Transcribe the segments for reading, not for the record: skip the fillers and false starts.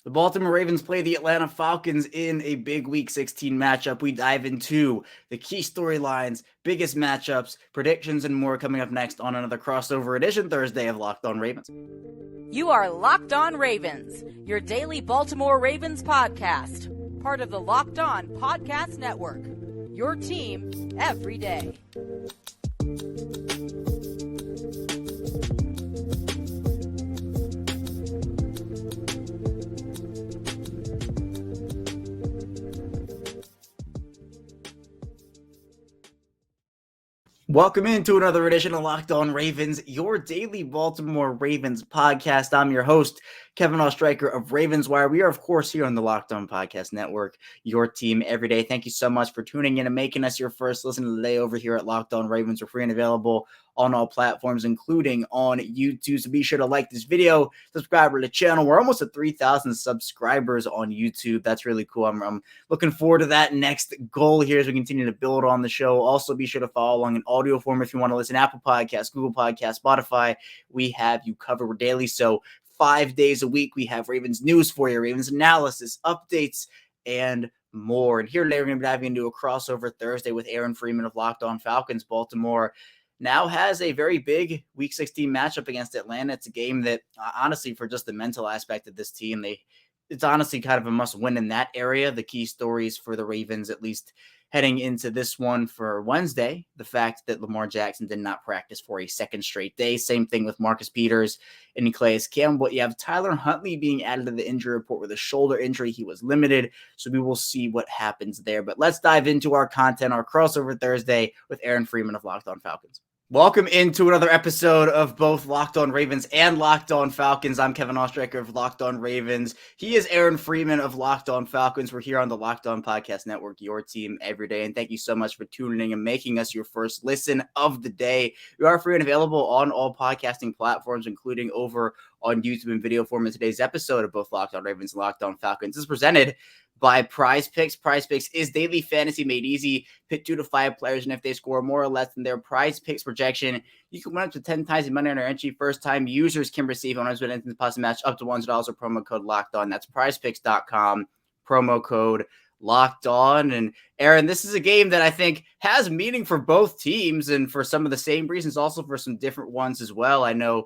The Baltimore Ravens play the Atlanta Falcons in a big Week 16 matchup. We dive into the key storylines, biggest matchups, predictions, and more coming up next on another crossover edition Thursday of Locked On Ravens. You are Locked On Ravens, your daily Baltimore Ravens podcast, part of the Locked On Podcast Network, your team every day. Welcome into another edition of Locked On Ravens, your daily Baltimore Ravens podcast. I'm your host, Kevin Ostreicher of Ravens Wire. We are, of course, here on the Locked On Podcast Network, your team every day. Thank you so much for tuning in and making us your first listen of the day over here at Locked On Ravens. We're free and available on all platforms, including on YouTube. So be sure to like this video, subscribe to the channel. We're almost at 3,000 subscribers on YouTube. That's really cool. I'm looking forward to that next goal here as we continue to build on the show. Also, be sure to follow along in audio form if you want to listen. Apple Podcasts, Google Podcasts, Spotify. We have you covered daily. So 5 days a week, we have Ravens news for you, Ravens analysis, updates, and more. And here today, we're going to be diving into a crossover Thursday with Aaron Freeman of Locked On Falcons. Baltimore now has a very big Week 16 matchup against Atlanta. It's a game that, honestly, for just the mental aspect of this team, it's honestly kind of a must-win in that area. The key stories for the Ravens, at least heading into this one for Wednesday, the fact that Lamar Jackson did not practice for a second straight day. Same thing with Marcus Peters and Calais Campbell. You have Tyler Huntley being added to the injury report with a shoulder injury. He was limited, so we will see what happens there. But let's dive into our content, our crossover Thursday with Aaron Freeman of Locked On Falcons. Welcome into another episode of both Locked On Ravens and Locked On Falcons. I'm Kevin Ostreicher of Locked On Ravens. He is Aaron Freeman of Locked On Falcons. We're here on the Locked On Podcast Network, your team every day. And thank you so much for tuning in and making us your first listen of the day. We are free and available on all podcasting platforms, including over on YouTube in video form. In today's episode of both Locked On Ravens and Locked On Falcons is presented by PrizePicks. PrizePicks is daily fantasy made easy. Pick 2 to 5 players, and if they score more or less than their PrizePicks projection, you can win up to 10 times the money on our entry. First-time users can receive owners with instant deposit match up to $100 with promo code Locked On. That's PrizePicks.com, promo code Locked On. And Aaron, this is a game that I think has meaning for both teams, and for some of the same reasons, also for some different ones as well. I know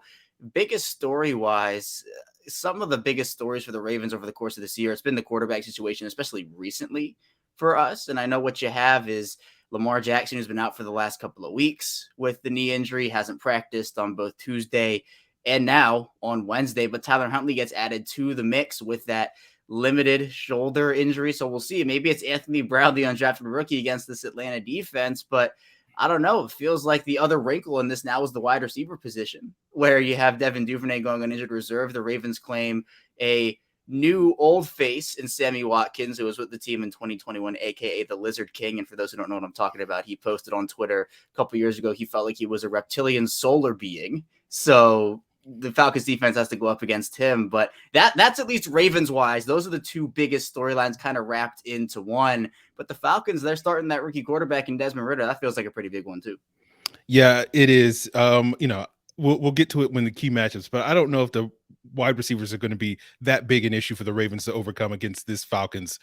biggest story-wise, some of the biggest stories for the Ravens over the course of this year, it's been the quarterback situation, especially recently for us. And I know what you have is Lamar Jackson, who's been out for the last couple of weeks with the knee injury, hasn't practiced on both Tuesday and now on Wednesday. But Tyler Huntley gets added to the mix with that limited shoulder injury. So we'll see. Maybe it's Anthony Brown, the undrafted rookie, against this Atlanta defense. But I don't know. It feels like the other wrinkle in this now is the wide receiver position, where you have Devin Duvernay going on injured reserve. The Ravens claim a new old face in Sammy Watkins, who was with the team in 2021, a.k.a. the Lizard King. And for those who don't know what I'm talking about, he posted on Twitter a couple years ago he felt like he was a reptilian solar being. So the Falcons defense has to go up against him. But that's at least Ravens-wise. Those are the two biggest storylines kind of wrapped into one. But the Falcons, they're starting that rookie quarterback in Desmond Ridder. That feels like a pretty big one, too. Yeah, it is. We'll get to it when the key matchups, but I don't know if the wide receivers are going to be that big an issue for the Ravens to overcome against this Falcons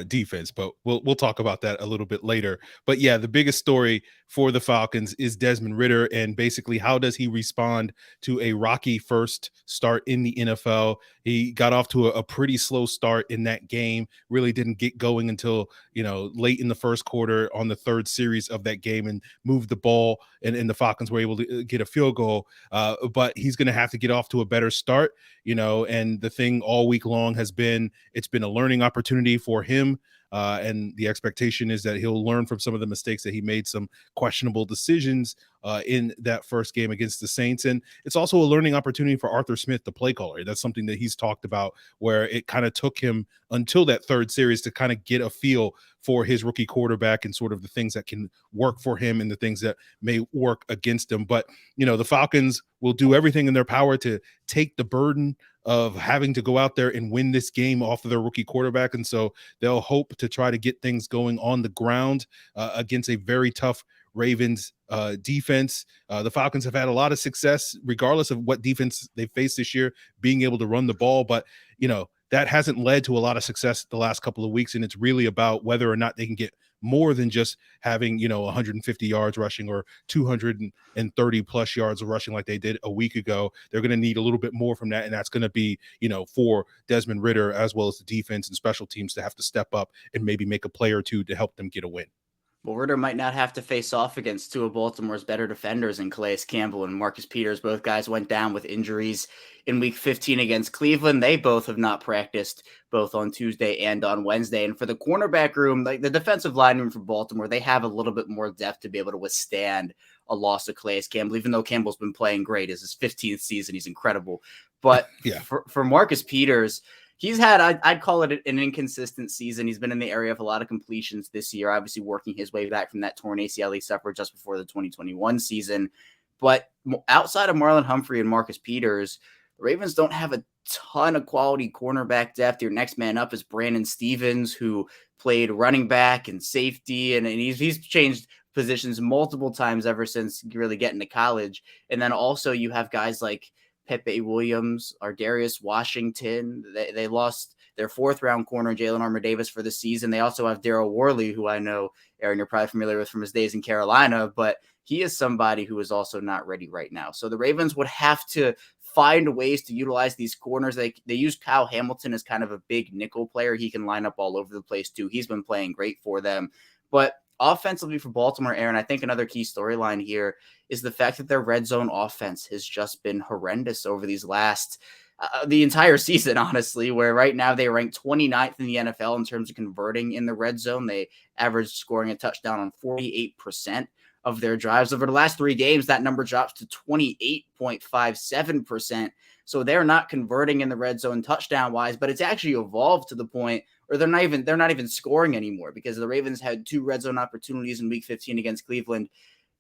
defense. But we'll talk about that a little bit later. But yeah, the biggest story for the Falcons is Desmond Ridder, and basically how does he respond to a rocky first start in the NFL? He got off to a pretty slow start in that game, really didn't get going until, late in the first quarter on the third series of that game, and moved the ball, and the Falcons were able to get a field goal. But he's going to have to get off to a better start, and the thing all week long has been, it's been a learning opportunity for him. And the expectation is that he'll learn from some of the mistakes that he made, some questionable decisions in that first game against the Saints. And it's also a learning opportunity for Arthur Smith, the play caller. That's something that he's talked about, where it kind of took him until that third series to kind of get a feel for his rookie quarterback and sort of the things that can work for him and the things that may work against him. But, the Falcons will do everything in their power to take the burden of having to go out there and win this game off of their rookie quarterback. And so they'll hope to try to get things going on the ground against a very tough Ravens defense. The Falcons have had a lot of success, regardless of what defense they faced this year, being able to run the ball. But, that hasn't led to a lot of success the last couple of weeks. And it's really about whether or not they can get more than just having, 150 yards rushing or 230 plus yards of rushing like they did a week ago. They're going to need a little bit more from that. And that's going to be, for Desmond Ridder, as well as the defense and special teams, to have to step up and maybe make a play or two to help them get a win. Well, Ridder might not have to face off against two of Baltimore's better defenders in Calais Campbell and Marcus Peters. Both guys went down with injuries in Week 15 against Cleveland. They both have not practiced, both on Tuesday and on Wednesday. And for the cornerback room, like the defensive line room for Baltimore, they have a little bit more depth to be able to withstand a loss of Calais Campbell, even though Campbell's been playing great. It's his 15th season. He's incredible. But for Marcus Peters, he's had, I'd call it an inconsistent season. He's been in the area of a lot of completions this year, obviously working his way back from that torn ACL he suffered just before the 2021 season. But outside of Marlon Humphrey and Marcus Peters, the Ravens don't have a ton of quality cornerback depth. Your next man up is Brandon Stevens, who played running back and safety, and he's changed positions multiple times ever since really getting to college. And then also you have guys like Pepe Williams, Ardarius Washington. They lost their fourth-round corner, Jalen Armour-Davis, for the season. They also have Daryl Worley, who I know, Aaron, you're probably familiar with from his days in Carolina, but he is somebody who is also not ready right now. So the Ravens would have to find ways to utilize these corners. They use Kyle Hamilton as kind of a big nickel player. He can line up all over the place too. He's been playing great for them. But offensively for Baltimore, Aaron, I think another key storyline here is the fact that their red zone offense has just been horrendous over these last the entire season, honestly, where right now they rank 29th in the NFL in terms of converting in the red zone. They average scoring a touchdown on 48% of their drives. Over the last 3 games, that number drops to 28.57%. So they're not converting in the red zone touchdown wise, but it's actually evolved to the point where they're not even scoring anymore, because the Ravens had 2 red zone opportunities in Week 15 against Cleveland.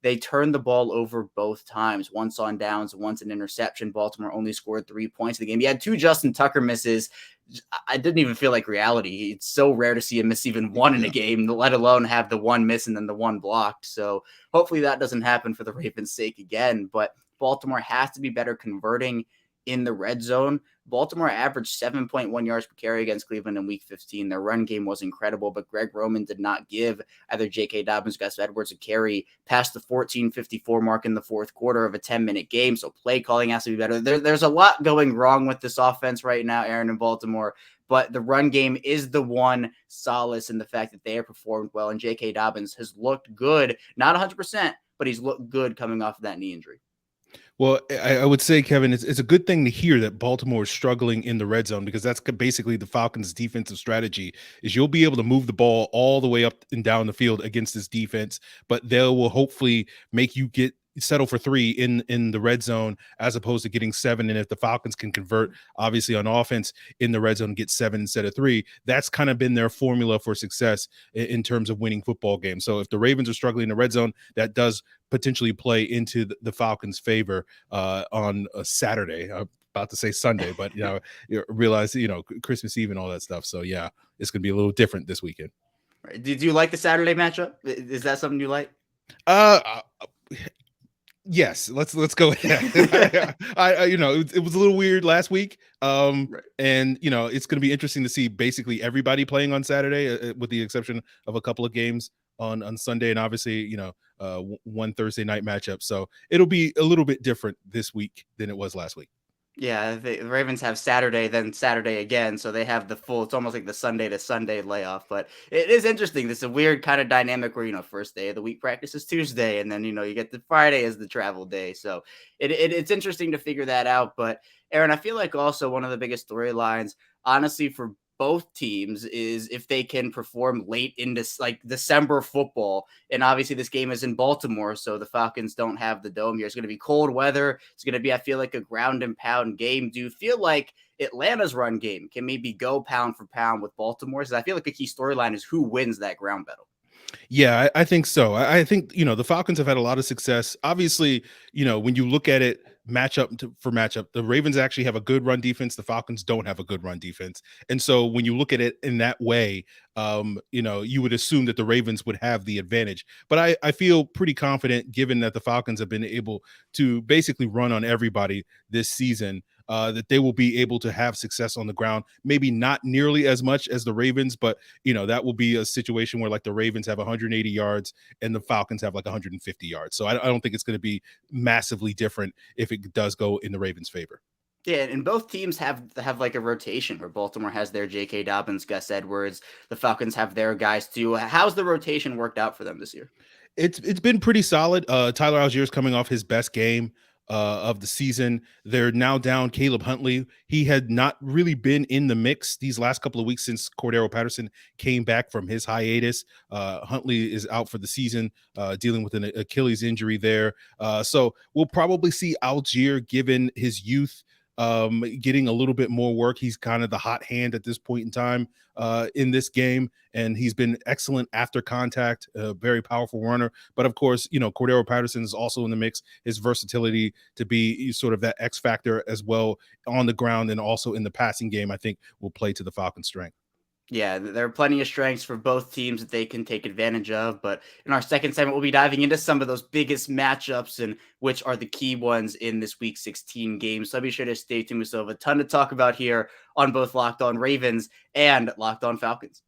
They turned the ball over both times, once on downs, once an interception. Baltimore only scored 3 points in the game. You had 2 Justin Tucker misses. I didn't even feel like reality. It's so rare to see a miss even one in a game, let alone have the one miss and then the one blocked. So hopefully that doesn't happen for the Ravens' sake again. But Baltimore has to be better converting in the red zone. Baltimore averaged 7.1 yards per carry against Cleveland in Week 15. Their run game was incredible, but Greg Roman did not give either J.K. Dobbins, Gus Edwards a carry past the 14:54 mark in the fourth quarter of a 10-minute game. So play calling has to be better. There's a lot going wrong with this offense right now, Aaron, in Baltimore, but the run game is the one solace in the fact that they have performed well, and J.K. Dobbins has looked good, not 100%, but he's looked good coming off of that knee injury. Well, I would say, Kevin, it's a good thing to hear that Baltimore is struggling in the red zone, because that's basically the Falcons' defensive strategy. Is you'll be able to move the ball all the way up and down the field against this defense, but they will hopefully make you settle for 3 in the red zone as opposed to getting 7. And if the Falcons can convert, obviously on offense in the red zone, get 7 instead of 3, that's kind of been their formula for success in terms of winning football games. So if the Ravens are struggling in the red zone, that does potentially play into the Falcons' favor on a Saturday. I'm about to say Sunday, but you realize Christmas Eve and all that stuff. So yeah, it's gonna be a little different this weekend. Did you like the Saturday matchup? Is that something you like? Yes, let's go ahead. It was a little weird last week. Right. And it's going to be interesting to see basically everybody playing on Saturday, with the exception of a couple of games on Sunday, and obviously, one Thursday night matchup. So it'll be a little bit different this week than it was last week. Yeah, the Ravens have Saturday, then Saturday again, so they have the full, it's almost like the Sunday to Sunday layoff. But it is interesting. This is a weird kind of dynamic where, first day of the week practice is Tuesday, and then, you get the Friday as the travel day. So it's interesting to figure that out. But Aaron, I feel like also one of the biggest storylines, honestly, for both teams is if they can perform late into like December football. And obviously this game is in Baltimore, so the Falcons don't have the dome here. It's going to be cold weather. It's going to be, I feel like, a ground and pound game. Do you feel like Atlanta's run game can maybe go pound for pound with Baltimore's? Because I feel like a key storyline is who wins that ground battle. Yeah, I think so. I think, the Falcons have had a lot of success. Obviously, when you look at it for matchup, the Ravens actually have a good run defense. The Falcons don't have a good run defense. And so when you look at it in that way, you would assume that the Ravens would have the advantage. But I feel pretty confident, given that the Falcons have been able to basically run on everybody this season, that they will be able to have success on the ground. Maybe not nearly as much as the Ravens, but that will be a situation where like the Ravens have 180 yards and the Falcons have like 150 yards. So I don't think it's going to be massively different if it does go in the Ravens' favor. Yeah, and both teams have like a rotation where Baltimore has their J.K. Dobbins, Gus Edwards. The Falcons have their guys too. How's the rotation worked out for them this year? It's been pretty solid. Tyler Allgeier's coming off his best game of the season. They're now down Caleb Huntley. He had not really been in the mix these last couple of weeks since Cordero Patterson came back from his hiatus. Huntley is out for the season, dealing with an Achilles injury there. So we'll probably see Allgeier, given his youth, getting a little bit more work. He's kind of the hot hand at this point in time in this game, and he's been excellent after contact, a very powerful runner. But of course, Cordero Patterson is also in the mix. His versatility to be sort of that X factor as well on the ground and also in the passing game, I think will play to the Falcons' strength. Yeah, there are plenty of strengths for both teams that they can take advantage of. But in our second segment, we'll be diving into some of those biggest matchups and which are the key ones in this Week 16 game. So be sure to stay tuned. We still have a ton to talk about here on both Locked On Ravens and Locked On Falcons.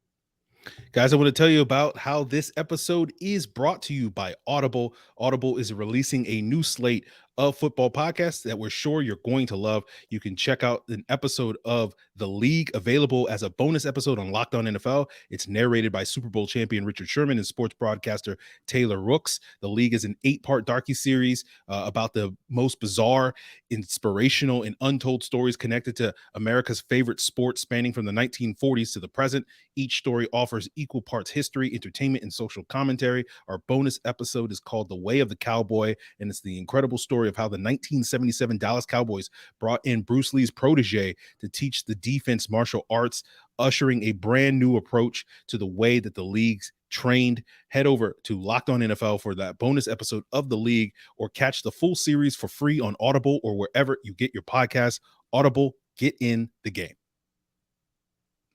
Guys, I want to tell you about how this episode is brought to you by Audible. Audible is releasing a new slate of football podcasts that we're sure you're going to love. You can check out an episode of The League available as a bonus episode on Locked On NFL. It's narrated by Super Bowl champion Richard Sherman and sports broadcaster Taylor Rooks. The League is an 8-part docuseries about the most bizarre, inspirational, and untold stories connected to America's favorite sport, spanning from the 1940s to the present. Each story offers equal parts history, entertainment, and social commentary. Our bonus episode is called The Way of the Cowboy, and it's the incredible story of how the 1977 Dallas Cowboys brought in Bruce Lee's protege to teach the defense martial arts, ushering a brand new approach to the way that the league's trained. Head over to Locked On NFL for that bonus episode of The League, or catch the full series for free on Audible or wherever you get your podcasts. Audible, get in the game.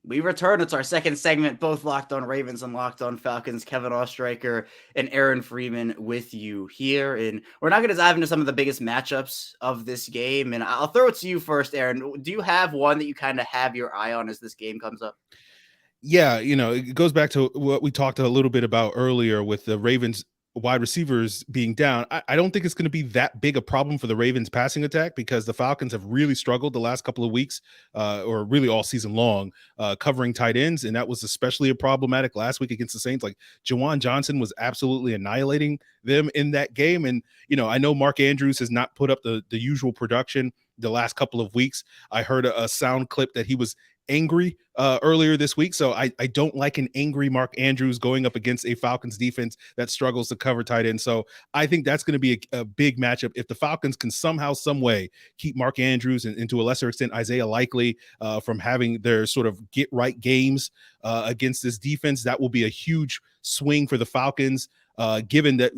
We return. It's our second segment, both Locked On Ravens and Locked On Falcons. Kevin Ostreicher and Aaron Freeman with you here. And we're not going to dive into some of the biggest matchups of this game. And I'll throw it to you first, Aaron. Do you have one that you kind of have your eye on as this game comes up? Yeah, it goes back to what we talked a little bit about earlier with the Ravens wide receivers being down. I don't think it's going to be that big a problem for the Ravens passing attack, because the Falcons have really struggled the last couple of weeks, or really all season long, covering tight ends. And that was especially problematic last week against the Saints. Like, Juwan Johnson was absolutely annihilating them in that game. And, I know Mark Andrews has not put up the usual production the last couple of weeks. I heard a sound clip that he was angry earlier this week. So I don't like an angry Mark Andrews going up against a Falcons defense that struggles to cover tight end. So I think that's going to be a big matchup. If the Falcons can somehow, some way keep Mark Andrews and to a lesser extent Isaiah Likely from having their sort of get right games against this defense, that will be a huge swing for the Falcons. Given that,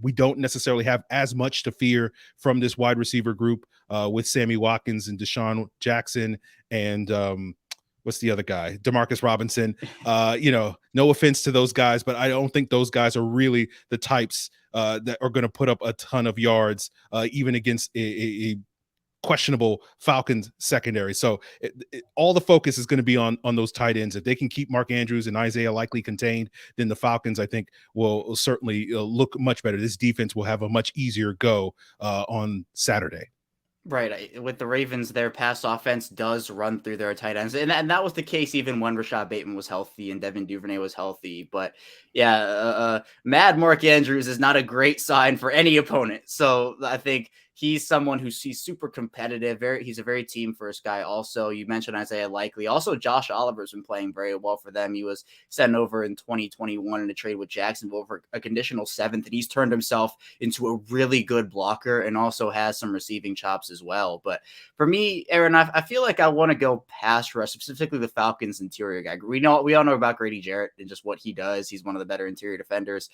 we don't necessarily have as much to fear from this wide receiver group with Sammy Watkins and Deshaun Jackson and what's the other guy? Demarcus Robinson. No offense to those guys, but I don't think those guys are really the types that are going to put up a ton of yards, even against a questionable Falcons secondary. So all the focus is going to be on those tight ends. If they can keep Mark Andrews and Isaiah Likely contained, then the Falcons, I think, will certainly look much better. This defense will have a much easier go on Saturday. Right. With the Ravens, their pass offense does run through their tight ends. And that was the case even when Rashad Bateman was healthy and Devin Duvernay was healthy. But yeah, mad Mark Andrews is not a great sign for any opponent. So I think he's someone he's super competitive. He's a very team first guy. Also, you mentioned Isaiah Likely. Also, Josh Oliver's been playing very well for them. He was sent over in 2021 in a trade with Jacksonville for a conditional 7th, and he's turned himself into a really good blocker and also has some receiving chops as well. But for me, Aaron, I feel like I want to go pass rush, specifically the Falcons interior guy. We all know about Grady Jarrett and just what he does. He's one of the better interior defenders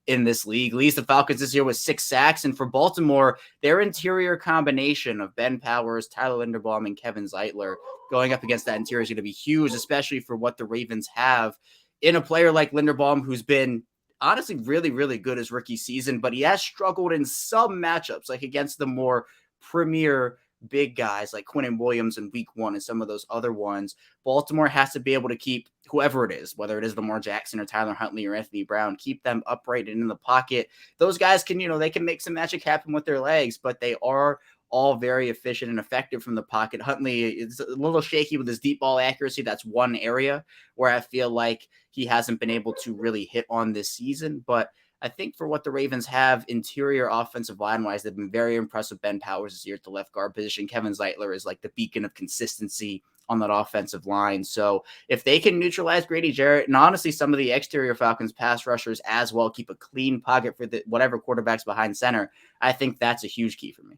in this league. Leads the Falcons this year with 6 sacks. And for Baltimore, their interior combination of Ben Powers, Tyler Linderbaum, and Kevin Zeitler going up against that interior is going to be huge, especially for what the Ravens have in a player like Linderbaum, who's been honestly really, really good his rookie season, but he has struggled in some matchups, like against the more premier big guys like Quinnen Williams in week 1 and some of those other ones, Baltimore has to be able to keep whoever it is, whether it is Lamar Jackson or Tyler Huntley or Anthony Brown, keep them upright and in the pocket. Those guys can, they can make some magic happen with their legs, but they are all very efficient and effective from the pocket. Huntley is a little shaky with his deep ball accuracy. That's one area where I feel like he hasn't been able to really hit on this season, but I think for what the Ravens have interior offensive line-wise, they've been very impressed with Ben Powers this year at the left guard position. Kevin Zeitler is like the beacon of consistency on that offensive line. So if they can neutralize Grady Jarrett and honestly some of the exterior Falcons pass rushers as well, keep a clean pocket for whatever quarterbacks behind center, I think that's a huge key for me.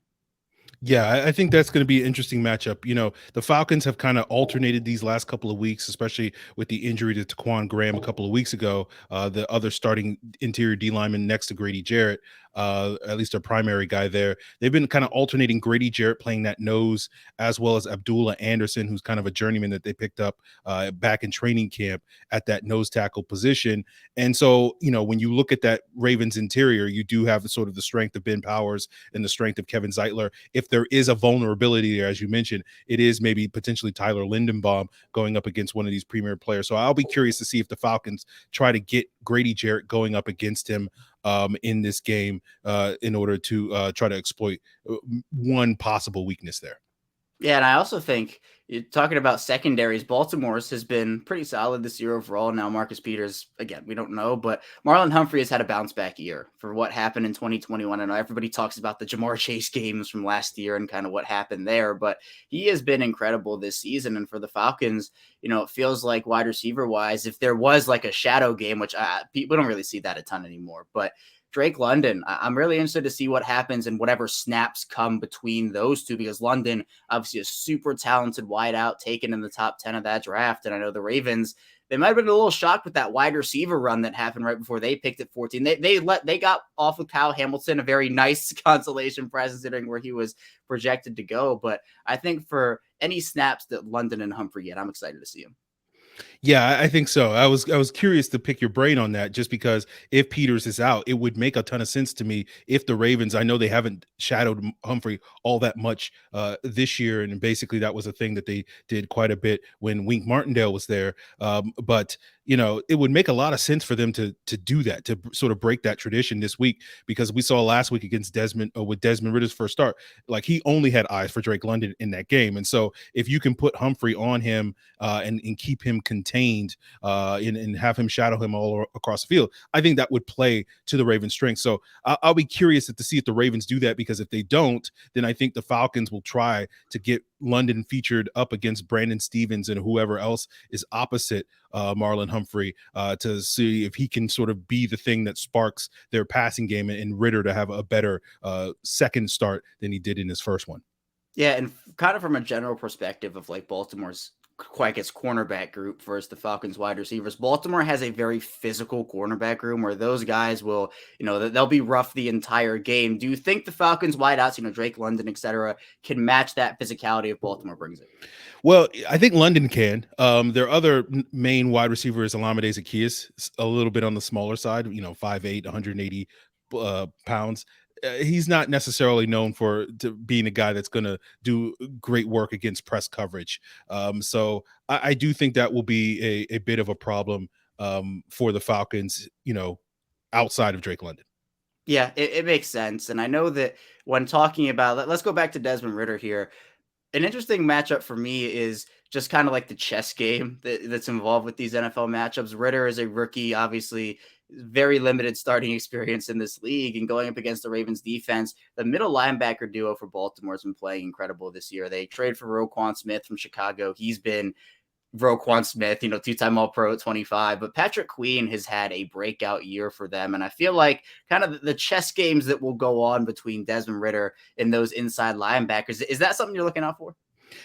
Yeah, I think that's going to be an interesting matchup. The Falcons have kind of alternated these last couple of weeks, especially with the injury to Taquan Graham a couple of weeks ago, the other starting interior D lineman next to Grady Jarrett, at least a primary guy there. They've been kind of alternating Grady Jarrett playing that nose, as well as Abdullah Anderson, who's kind of a journeyman that they picked up back in training camp at that nose tackle position. And so, when you look at that Ravens interior, you do have sort of the strength of Ben Powers and the strength of Kevin Zeitler. If there is a vulnerability there, as you mentioned, it is maybe potentially Tyler Lindenbaum going up against one of these premier players. So I'll be curious to see if the Falcons try to get Grady Jarrett going up against him in this game in order to try to exploit one possible weakness there. Yeah, and I also think you're talking about secondaries. Baltimore's has been pretty solid this year overall. Now, Marcus Peters, again, we don't know, but Marlon Humphrey has had a bounce back year for what happened in 2021. I know everybody talks about the Jamar Chase games from last year and kind of what happened there, but he has been incredible this season. And for the Falcons, it feels like wide receiver wise, if there was like a shadow game, which people don't really see that a ton anymore, but Drake London, I'm really interested to see what happens and whatever snaps come between those two, because London, obviously a super talented wideout taken in the top 10 of that draft. And I know the Ravens, they might have been a little shocked with that wide receiver run that happened right before they picked at 14. They got off with Kyle Hamilton, a very nice consolation prize considering where he was projected to go. But I think for any snaps that London and Humphrey get, I'm excited to see him. Yeah, I think so. I was curious to pick your brain on that, just because if Peters is out, it would make a ton of sense to me if the Ravens, I know they haven't shadowed Humphrey all that much this year, and basically that was a thing that they did quite a bit when Wink Martindale was there. But it would make a lot of sense for them to do that, to sort of break that tradition this week, because we saw last week against Desmond Ridder's first start, like he only had eyes for Drake London in that game. And so if you can put Humphrey on him and keep him contained and have him shadow him all across the field, I think that would play to the Ravens' strength. So I'll be curious to see if the Ravens do that, because if they don't, then I think the Falcons will try to get London featured up against Brandon Stevens and whoever else is opposite Marlon Humphrey to see if he can sort of be the thing that sparks their passing game, and Ridder to have a better second start than he did in his first one. Yeah, and kind of from a general perspective of like Baltimore's cornerback group versus the Falcons wide receivers, Baltimore has a very physical cornerback room where those guys will, they'll be rough the entire game. Do you think the Falcons wideouts, Drake London, etc., can match that physicality if Baltimore brings it? Well, I think London can. Their other main wide receiver is Olamide Zaccheaus, a little bit on the smaller side, 5'8", 180 pounds. He's not necessarily known for being a guy that's going to do great work against press coverage. So I do think that will be a bit of a problem for the Falcons, outside of Drake London. Yeah, it makes sense. And I know that when talking about, let's go back to Desmond Ridder here. An interesting matchup for me is just kind of like the chess game that's involved with these NFL matchups. Ridder is a rookie, obviously very limited starting experience in this league, and going up against the Ravens defense, the middle linebacker duo for Baltimore has been playing incredible this year. They traded for Roquan Smith from Chicago. He's been Roquan Smith, two-time All-Pro at 25, but Patrick Queen has had a breakout year for them. And I feel like kind of the chess games that will go on between Desmond Ridder and those inside linebackers, is that something you're looking out for?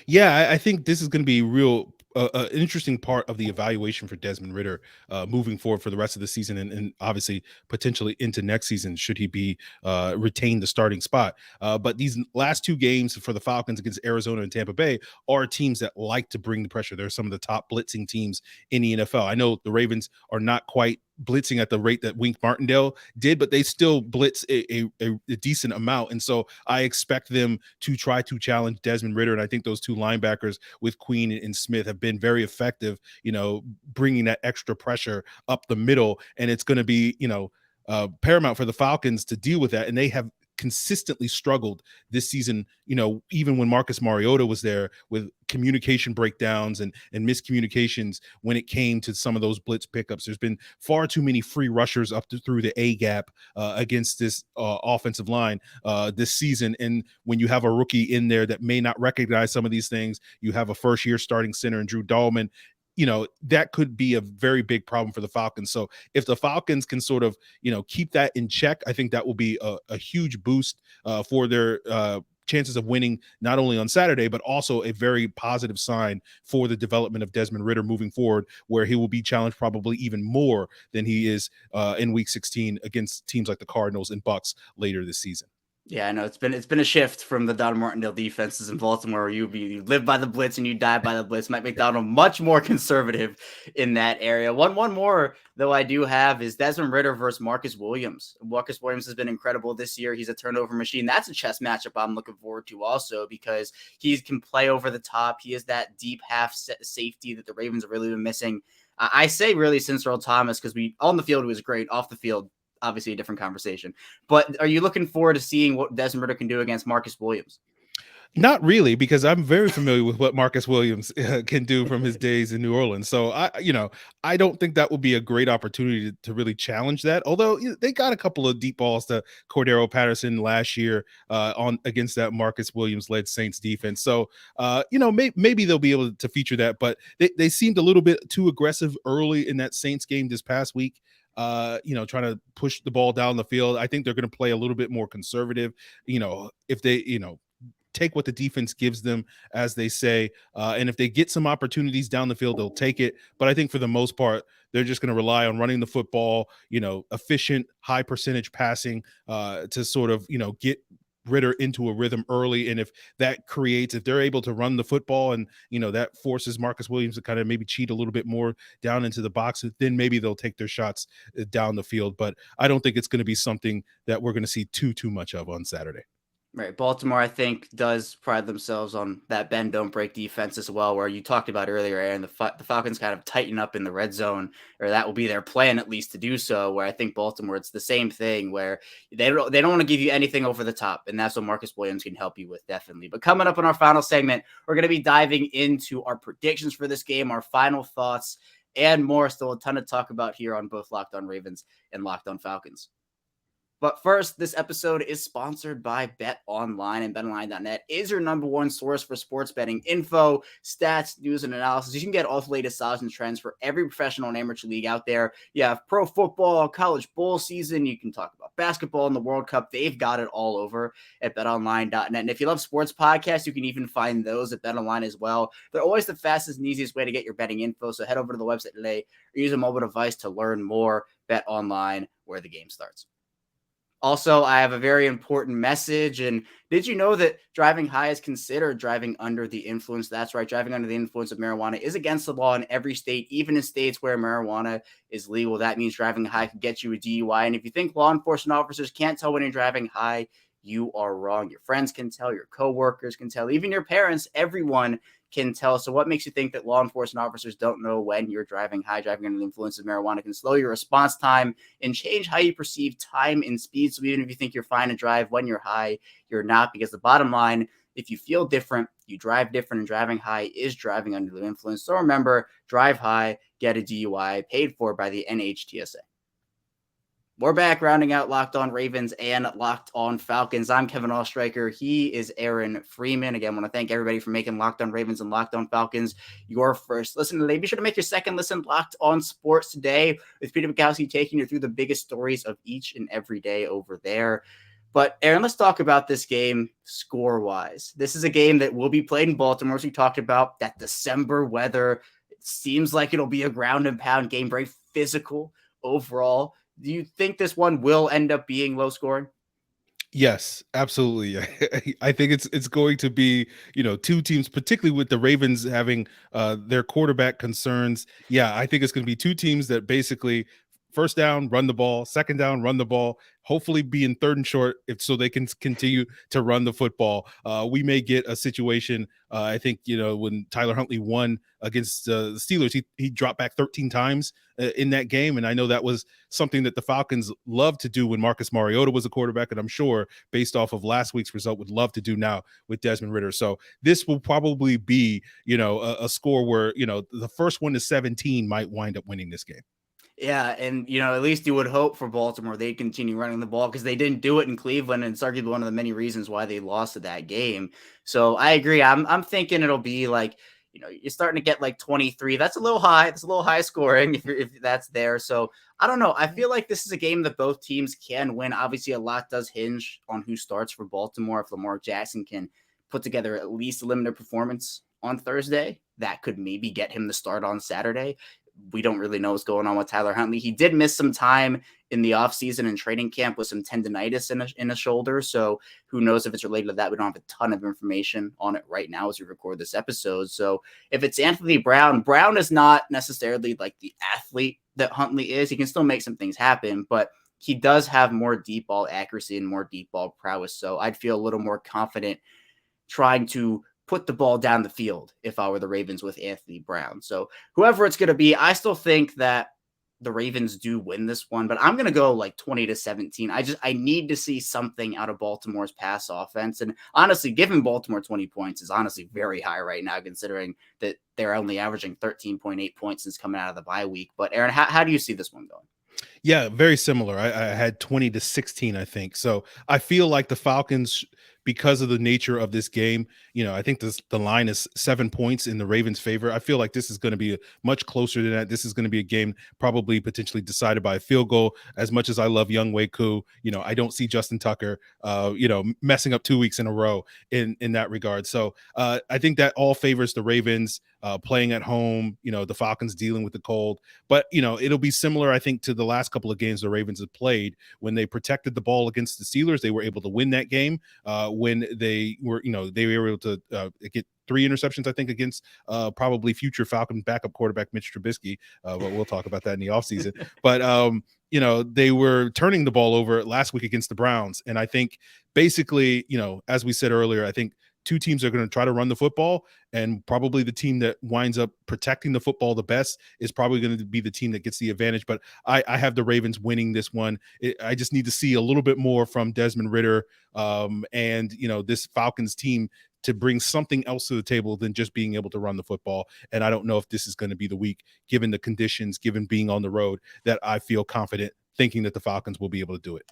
Yeah, I think this is going to be real an interesting part of the evaluation for Desmond Ridder moving forward for the rest of the season, and obviously potentially into next season should he be retain the starting spot. But these last two games for the Falcons against Arizona and Tampa Bay are teams that like to bring the pressure. They're some of the top blitzing teams in the NFL. I know the Ravens are not quite blitzing at the rate that Wink Martindale did, but they still blitz a decent amount. And so I expect them to try to challenge Desmond Ridder. And I think those two linebackers with Queen and Smith have been very effective, bringing that extra pressure up the middle. And it's going to be, paramount for the Falcons to deal with that. And they have consistently struggled this season, even when Marcus Mariota was there, with communication breakdowns and miscommunications when it came to some of those blitz pickups. There's been far too many free rushers through the A gap against this offensive line this season. And when you have a rookie in there that may not recognize some of these things, you have a first year starting center in Drew Dahlman, that could be a very big problem for the Falcons. So if the Falcons can sort of, keep that in check, I think that will be a huge boost for their chances of winning, not only on Saturday, but also a very positive sign for the development of Desmond Ridder moving forward, where he will be challenged probably even more than he is in week 16 against teams like the Cardinals and Bucks later this season. Yeah, I know it's been a shift from the Don Martindale defenses in Baltimore, where you live by the blitz and you die by the blitz. Mike McDonald much more conservative in that area. One more though I do have is Desmond Ridder versus Marcus Williams. Marcus Williams has been incredible this year. He's a turnover machine. That's a chess matchup I'm looking forward to also, because he can play over the top. He is that deep half safety that the Ravens have really been missing. I say really since Earl Thomas, because on the field he was great. Off the field, obviously a different conversation. But are you looking forward to seeing what Desmond Ridder can do against Marcus Williams? Not really, because I'm very familiar with what Marcus Williams can do from his days in New Orleans. So I don't think that would be a great opportunity to really challenge that. Although they got a couple of deep balls to Cordero Patterson last year against that Marcus Williams led Saints defense. So maybe they'll be able to feature that, but they seemed a little bit too aggressive early in that Saints game this past week. Trying to push the ball down the field. I think they're going to play a little bit more conservative, if they, take what the defense gives them, as they say. And if they get some opportunities down the field, they'll take it. But I think for the most part, they're just going to rely on running the football, efficient, high percentage passing to sort of, get Ridder into a rhythm early. And if they're able to run the football and, that forces Marcus Williams to kind of maybe cheat a little bit more down into the box, then maybe they'll take their shots down the field. But I don't think it's going to be something that we're going to see too much of on Saturday. Right. Baltimore, I think, does pride themselves on that bend, don't break defense as well, where you talked about earlier, Aaron, the Falcons kind of tighten up in the red zone, or that will be their plan at least to do so, where I think Baltimore, it's the same thing, where they don't want to give you anything over the top, and that's what Marcus Williams can help you with, definitely. But coming up in our final segment, we're going to be diving into our predictions for this game, our final thoughts, and more. Still a ton to talk about here on both Locked On Ravens and Locked On Falcons. But first, this episode is sponsored by BetOnline, and BetOnline.net is your number one source for sports betting info, stats, news, and analysis. You can get all the latest odds and trends for every professional and amateur league out there. You have pro football, college bowl season. You can talk about basketball and the World Cup. They've got it all over at BetOnline.net. And if you love sports podcasts, you can even find those at BetOnline as well. They're always the fastest and easiest way to get your betting info. So head over to the website today or use a mobile device to learn more. BetOnline, where the game starts. Also, I have a very important message. And did you know that driving high is considered driving under the influence? That's right. Driving under the influence of marijuana is against the law in every state, even in states where marijuana is legal. That means driving high could get you a DUI. And if you think law enforcement officers can't tell when you're driving high, you are wrong. Your friends can tell, your coworkers can tell, even your parents, everyone can tell. So what makes you think that law enforcement officers don't know when you're driving high? Driving under the influence of marijuana can slow your response time and change how you perceive time and speed. So even if you think you're fine to drive when you're high, you're not, because the bottom line, if you feel different, you drive different, and driving high is driving under the influence. So remember, drive high, get a DUI, paid for by the NHTSA. We're back, rounding out Locked On Ravens and Locked On Falcons. I'm Kevin Allstriker. He is Aaron Freeman. Again, I want to thank everybody for making Locked On Ravens and Locked On Falcons your first listen today. Be sure to make your second listen Locked On Sports today, with Peter Bukowski taking you through the biggest stories of each and every day over there. But Aaron, let's talk about this game score-wise. This is a game that will be played in Baltimore, as we talked about. That December weather, it seems like it'll be a ground and pound game, very physical overall. Do you think this one will end up being low scoring? Yes, absolutely. I think it's going to be, two teams, particularly with the Ravens having their quarterback concerns. Yeah, I think it's going to be two teams that basically first down, run the ball, second down, run the ball, hopefully be in third and short so they can continue to run the football. We may get a situation. I think, when Tyler Huntley won against the Steelers, he dropped back 13 times in that game. And I know that was something that the Falcons loved to do when Marcus Mariota was a quarterback. And I'm sure based off of last week's result would love to do now with Desmond Ridder. So this will probably be, a score where, the first one to 17 might wind up winning this game. Yeah, and at least you would hope for Baltimore they'd continue running the ball because they didn't do it in Cleveland, and it's arguably one of the many reasons why they lost to that game. So I agree. I'm thinking it'll be like, you're starting to get like 23. That's a little high. That's a little high scoring if that's there. So I don't know. I feel like this is a game that both teams can win. Obviously, a lot does hinge on who starts for Baltimore. If Lamar Jackson can put together at least a limited performance on Thursday, that could maybe get him the start on Saturday. We don't really know what's going on with Tyler Huntley. He did miss some time in the offseason and training camp with some tendonitis in a shoulder. So who knows if it's related to that? We don't have a ton of information on it right now as we record this episode. So if it's Anthony Brown is not necessarily like the athlete that Huntley is. He can still make some things happen, but he does have more deep ball accuracy and more deep ball prowess. So I'd feel a little more confident trying to put the ball down the field if I were the Ravens with Anthony Brown. So whoever it's going to be, I still think that the Ravens do win this one, but I'm going to go like 20-17. I need to see something out of Baltimore's pass offense. And honestly, giving Baltimore 20 points is honestly very high right now, considering that they're only averaging 13.8 points since coming out of the bye week. But Aaron, how do you see this one going? Yeah, very similar. I had 20-16, I think. So I feel like the Falcons, because of the nature of this game, I think the line is 7 points in the Ravens' favor. I feel like this is going to be much closer than that. This is going to be a game probably potentially decided by a field goal. As much as I love Younghoe Koo, I don't see Justin Tucker, messing up 2 weeks in a row in that regard. So I think that all favors the Ravens playing at home, the Falcons dealing with the cold. But, it'll be similar, I think, to the last couple of games the Ravens have played. When they protected the ball against the Steelers, they were able to win that game. When they were able to get 3 interceptions, I think, against probably future Falcon backup quarterback Mitch Trubisky. But we'll talk about that in the offseason. But, they were turning the ball over last week against the Browns. And I think basically, as we said earlier, I think two teams are going to try to run the football, and probably the team that winds up protecting the football the best is probably going to be the team that gets the advantage. But I have the Ravens winning this one. I just need to see a little bit more from Desmond Ridder and, this Falcons team to bring something else to the table than just being able to run the football. And I don't know if this is going to be the week, given the conditions, given being on the road, that I feel confident thinking that the Falcons will be able to do it.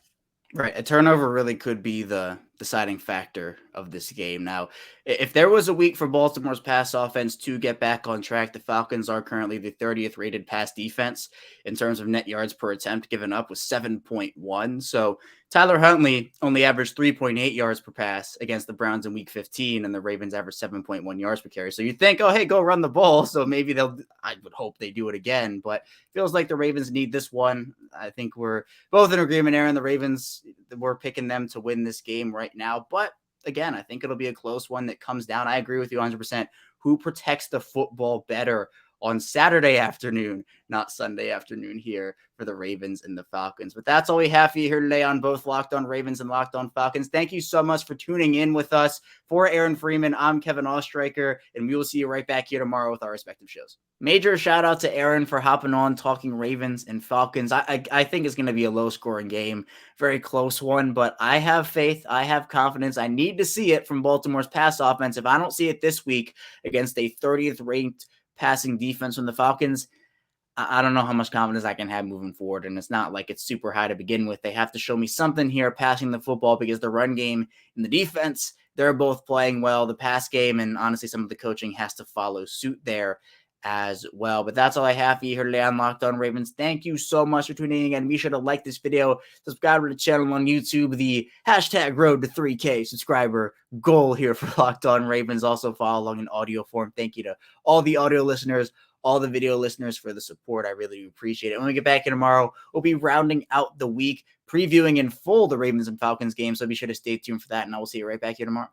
Right. A turnover really could be the deciding factor of this game. Now, if there was a week for Baltimore's pass offense to get back on track, the Falcons are currently the 30th rated pass defense in terms of net yards per attempt given up with 7.1. So Tyler Huntley only averaged 3.8 yards per pass against the Browns in week 15, and the Ravens averaged 7.1 yards per carry. So you think, oh, hey, go run the ball. So maybe I would hope they do it again, but it feels like the Ravens need this one. I think we're both in agreement, Aaron. The Ravens, we're picking them to win this game right now. But again, I think it'll be a close one that comes down. I agree with you 100%. Who protects the football better on Saturday afternoon, not Sunday afternoon here for the Ravens and the Falcons? But that's all we have for you here today on both Locked On Ravens and Locked On Falcons. Thank you so much for tuning in with us. For Aaron Freeman, I'm Kevin Ostreicher, and we will see you right back here tomorrow with our respective shows. Major shout out to Aaron for hopping on talking Ravens and Falcons. I think it's going to be a low scoring game, very close one, but I have faith. I have confidence. I need to see it from Baltimore's pass offense. If I don't see it this week against a 30th ranked passing defense from the Falcons, I don't know how much confidence I can have moving forward. And it's not like it's super high to begin with. They have to show me something here passing the football, because the run game and the defense, they're both playing well. The pass game and honestly some of the coaching has to follow suit there as well. But that's all I have for you here today on Locked On Ravens. Thank you so much for tuning in again. Be sure to like this video, subscribe to the channel on YouTube, the hashtag road to 3K subscriber goal here for Locked On Ravens. Also follow along in audio form. Thank you to all the audio listeners, all the video listeners for the support. I really do appreciate it. When we get back here tomorrow, we'll be rounding out the week, previewing in full the Ravens and Falcons game. So be sure to stay tuned for that, and I will see you right back here tomorrow.